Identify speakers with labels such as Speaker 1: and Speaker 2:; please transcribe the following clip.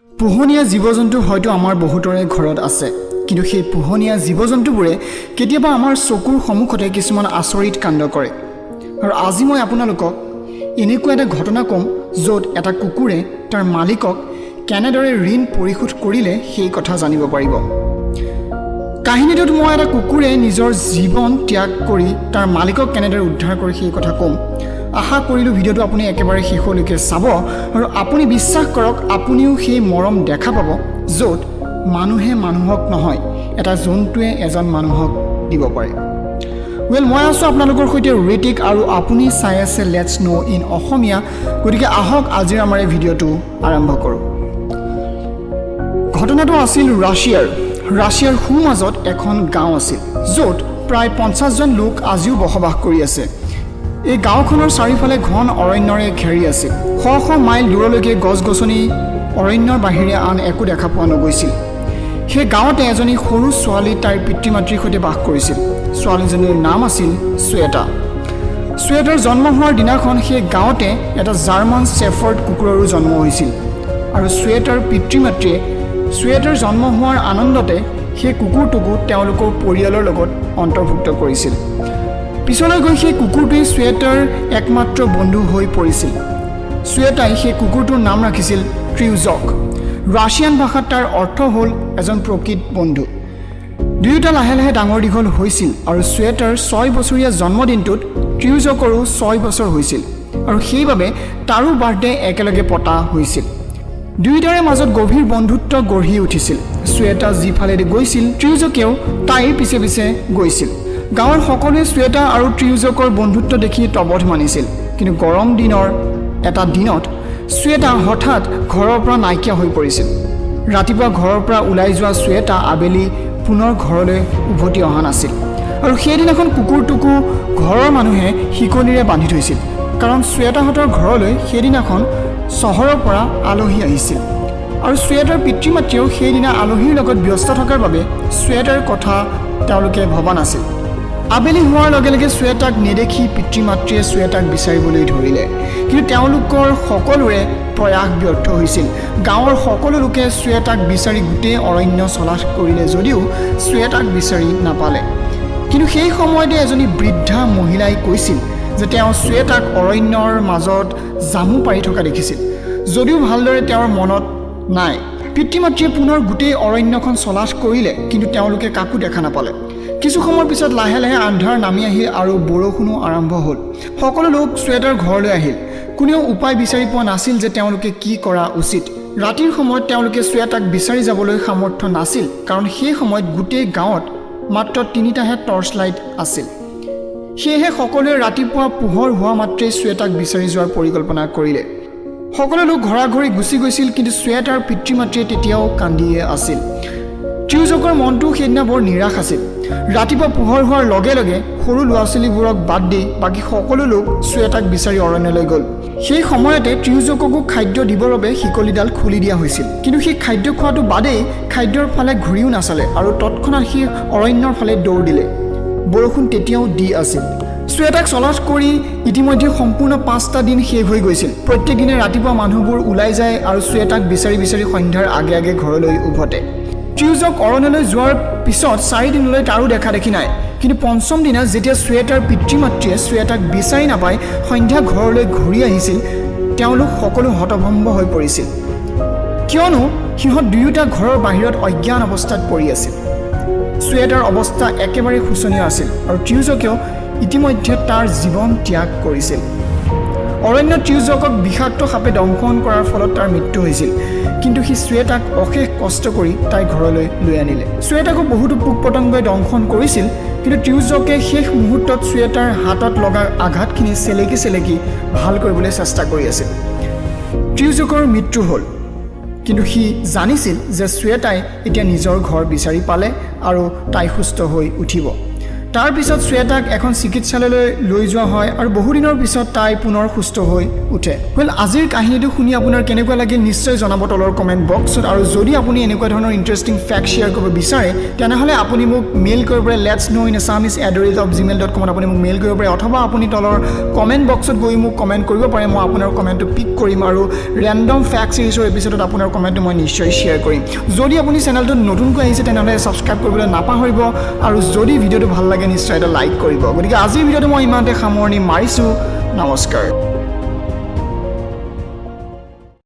Speaker 1: পোহনীয়া জীৱ-জন্তু হয়তো আমাৰ বহুতৰে ঘৰত আছে, কিন্তু সেই পোহনীয়া জীৱ-জন্তুবোৰে কেতিয়াবা আমাৰ চকুৰ সন্মুখতে কিছুমান আচৰিত কাণ্ড কৰে। আৰু আজি মই আপোনালোকক এনেকুৱা এটা ঘটনা ক'ম য'ত এটা কুকুৰে তাৰ মালিকক কেনেদৰে ঋণ পৰিশোধ কৰিলে সেই কথা জানিব পাৰিব। কাহিনীটোত মই এটা কুকুৰে নিজৰ জীৱন ত্যাগ কৰি তাৰ মালিকক কেনেদৰে উদ্ধাৰ কৰে সেই কথা ক'ম। আশা কৰিলোঁ ভিডিঅ'টো আপুনি একেবাৰে শেষলৈকে চাব আৰু আপুনি বিশ্বাস কৰক আপুনিও সেই মৰম দেখা পাব য'ত মানুহে মানুহক নহয়, এটা জন্তুৱে এজন মানুহক দিব পাৰে। মই আছোঁ আপোনালোকৰ সৈতে ঋতিক আৰু আপুনি চাই আছে লেটছ ন' ইন অসমীয়া। গতিকে আহক আজিৰ আমাৰ এই ভিডিঅ'টো আৰম্ভ কৰোঁ। ঘটনাটো আছিল ৰাছিয়াৰ সোঁমাজত এখন গাঁও আছিল য'ত প্ৰায় 50জন লোক আজিও বসবাস কৰি আছে। এই গাঁওখনৰ চাৰিওফালে ঘন অৰণ্যৰে ঘেৰি আছিল। শ শ মাইল দূৰলৈকে গছ-গছনি অৰণ্যৰ বাহিৰে আন একো দেখা পোৱা নগৈছিল। সেই গাঁৱতে এজনী সৰু ছোৱালী তাইৰ পিতৃ মাতৃৰ সৈতে বাস কৰিছিল। ছোৱালীজনীৰ নাম আছিল শ্বেতাৰ জন্ম হোৱাৰ দিনাখন সেই গাঁৱতে এটা জাৰ্মান শ্বেফাৰ্ড কুকুৰৰো জন্ম হৈছিল। আৰু শ্বেতাৰ পিতৃ মাতৃয়ে শ্বেতাৰ জন্ম হোৱাৰ আনন্দতে সেই কুকুৰটোকো তেওঁলোকৰ পৰিয়ালৰ লগত অন্তৰ্ভুক্ত কৰিছিল। পিছলৈ গৈ সেই কুকুৰটোৱে শ্বেতাৰ একমাত্ৰ বন্ধু হৈ পৰিছিল। শ্বেতাই সেই কুকুৰটোৰ নাম ৰাখিছিল ট্ৰিউজক। ৰাছিয়ান ভাষাত তাৰ অৰ্থ হ'ল এজন প্ৰকৃত বন্ধু। দুয়োটা লাহে লাহে ডাঙৰ দীঘল হৈছিল আৰু শ্বেতাৰ 6 বছৰীয়া জন্মদিনটোত ট্ৰিউজকৰো 6 বছৰ হৈছিল আৰু সেইবাবে তাৰো বাৰ্থডে একেলগে পতা হৈছিল। দুয়োটাৰে মাজত গভীৰ বন্ধুত্ব গঢ়ি উঠিছিল। শ্বেতা যিফালেদি গৈছিল ট্ৰিউজকেও তাইৰ পিছে পিছে গৈছিল। গাঁৱৰ সকলোৱে শ্বেতা আৰু ট্ৰিউজকৰ বন্ধুত্ব দেখি তবধ মানিছিল। কিন্তু গৰম দিনৰ এটা দিনত শ্বেতা হঠাৎ ঘৰৰ পৰা নাইকিয়া হৈ পৰিছিল। ৰাতিপুৱা ঘৰৰ পৰা ওলাই যোৱা শ্বেতা আবেলি পুনৰ ঘৰলৈ উভতি অহা নাছিল। আৰু সেইদিনাখন কুকুৰটোকো ঘৰৰ মানুহে শিকলিৰে বান্ধি থৈছিল, কাৰণ শ্বেতাহঁতৰ ঘৰলৈ সেইদিনাখন চহৰৰ পৰা আলহী আহিছিল। আৰু শ্বেতাৰ পিতৃ মাতৃয়েও সেইদিনা আলহীৰ লগত ব্যস্ত থকাৰ বাবে শ্বেতাৰ কথা তেওঁলোকে ভবা নাছিল। আবেলি হোৱাৰ লগে লগে শ্বেতাক নেদেখি পিতৃ মাতৃয়ে শ্বেতাক বিচাৰিবলৈ ধৰিলে, কিন্তু তেওঁলোকৰ সকলোৰে প্ৰয়াস ব্যৰ্থ হৈছিল। গাঁৱৰ সকলো লোকে শ্বেতাক বিচাৰি গোটেই অৰণ্য চলাথ কৰিলে যদিও শ্বেতাক বিচাৰি নাপালে। কিন্তু সেই সময়তে এজনী বৃদ্ধা মহিলাই কৈছিল যে তেওঁ শ্বেতাক অৰণ্যৰ মাজত জামু পাৰি থকা দেখিছিল, যদিও ভালদৰে তেওঁৰ মনত নাই। পিতৃ মাতৃয়ে পুনৰ গোটেই অৰণ্যখন চলাথ কৰিলে, কিন্তু তেওঁলোকে কাকো দেখা নাপালে। কিছু সময়ৰ পিছত লাহে লাহে আন্ধাৰ নামি আহিল আৰু বৰষুণো আৰম্ভ হ'ল। সকলো লোক শ্বেতাৰ ঘৰলৈ আহিল। কোনেও উপায় বিচাৰি পোৱা নাছিল যে তেওঁলোকে কি কৰা উচিত। ৰাতিৰ সময়ত তেওঁলোকে শ্বেতাক বিচাৰি যাবলৈ সামৰ্থ্য নাছিল, কাৰণ সেই সময়ত গোটেই গাঁৱত মাত্ৰ 3টাহে টৰ্চ লাইট আছিল। সেয়েহে সকলোৱে ৰাতিপুৱা পোহৰ হোৱা মাত্ৰেই শ্বেতাক বিচাৰি যোৱাৰ পৰিকল্পনা কৰিলে। সকলো লোক ঘৰা-ঘৰি গুচি গৈছিল, কিন্তু শ্বেতাৰ পিতৃ মাতৃয়ে তেতিয়াও কান্দিয়ে আছিল। ট্ৰিউজকৰ মনটো সেইদিনা বৰ নিৰাশ আছিল। ৰাতিপুৱা পোহৰ হোৱাৰ লগে লগে সৰু ল'ৰা-ছোৱালীবোৰক বাদ দি বাকী সকলো লোক শ্বেতাক বিচাৰি অৰণ্যলৈ গ'ল। সেই সময়তে ট্ৰিউজককো খাদ্য দিবৰ বাবে শিকলিডাল খুলি দিয়া হৈছিল, কিন্তু সেই খাদ্য খোৱাটো বাদেই খাদ্যৰ ফালে ঘূৰিও নাচালে আৰু তৎক্ষণাত সি অৰণ্যৰ ফালে দৌৰ দিলে। বৰষুণ তেতিয়াও দি আছিল। শ্বেতাক চলাথ কৰি ইতিমধ্যে সম্পূৰ্ণ 5টা দিন শেষ হৈ গৈছিল। প্ৰত্যেক দিনে ৰাতিপুৱা মানুহবোৰ ওলাই যায় আৰু শ্বেতাক বিচাৰি বিচাৰি সন্ধ্যাৰ আগে আগে ঘৰলৈ উভতে। ট্ৰিউজক অৰণ্যলৈ যোৱাৰ পিছত 4 দিনলৈ তাৰো দেখা দেখি নাই। কিন্তু 5ম দিনা যেতিয়া শ্বেতাৰ পিতৃ মাতৃয়ে শ্বেতাক বিচাৰি নাপাই সন্ধ্যা ঘৰলৈ ঘূৰি আহিছিল, তেওঁলোক সকলো হতভম্ব হৈ পৰিছিল, কিয়নো সিহঁত দুয়োটা ঘৰৰ বাহিৰত অজ্ঞান অৱস্থাত পৰি আছিল। শ্বেতাৰ অৱস্থা একেবাৰে শোচনীয় আছিল আৰু ট্ৰিউজকেও ইতিমধ্যে তাৰ জীৱন ত্যাগ কৰিছিল। অৰণ্যত ট্ৰিউজকক বিষাক্ত সাপে দংশন কৰাৰ ফলত তাৰ মৃত্যু হৈছিল, কিন্তু সি শ্বেতাক অশেষ কষ্ট কৰি তাইৰ ঘৰলৈ লৈ আনিলে। শ্বেতাকো বহুতো পোক পতংগই দংশন কৰিছিল, কিন্তু ট্ৰিউজকে শেষ মুহূৰ্তত শ্বেতাৰ হাতত লগা আঘাতখিনি চেলেকি ভাল কৰিবলৈ চেষ্টা কৰি আছিল। ট্ৰিউজকৰ মৃত্যু হ'ল, কিন্তু সি জানিছিল যে শ্বেতাই এতিয়া নিজৰ ঘৰ বিচাৰি পালে আৰু তাই সুস্থ হৈ উঠিব। তাৰ পিছত শ্বেতাক এখন চিকিৎসালয়লৈ লৈ যোৱা হয় আৰু বহুদিনৰ পিছত তাই পুনৰ সুস্থ হৈ উঠে ওয়েল আজিৰ কাহিনীটো শুনি আপোনাৰ কেনেকুৱা লাগিল নিশ্চয় জনাব তলৰ কমেণ্ট বক্সত আৰু যদি আপুনি এনেকুৱা ধৰণৰ ইণ্টাৰেষ্টিং ফেক্ট শ্বেয়াৰ কৰিব বিচাৰে তেনেহ'লে আপুনি মোক মেইল কৰিব পাৰে letsknowinassamese@gmail.com আপুনি মোক মেইল কৰিব পাৰে অথবা আপুনি তলৰ কমেণ্ট বক্সত গৈ মোক কমেণ্ট কৰিব পাৰে মই আপোনাৰ কমেণ্টটো পিক কৰিম আৰু ৰেণ্ডম ফেক্ট সিৰিজৰ এপিছডত আপোনাৰ কমেণ্টটো মই নিশ্চয় শ্বেয়াৰ কৰিম যদি আপুনি চেনেলটোত নতুনকৈ আহিছে তেনেহ'লে ছাবস্ক্ৰাইব কৰিবলৈ নাপাহৰিব আৰু যদি ভিডিঅ'টো ভাল লাগে নিশ্চয় এটা লাইক কৰিব গতিকে আজিৰ ভিডিঅ'টো মই ইমানতে সামৰণি মাৰিছোঁ নমস্কাৰ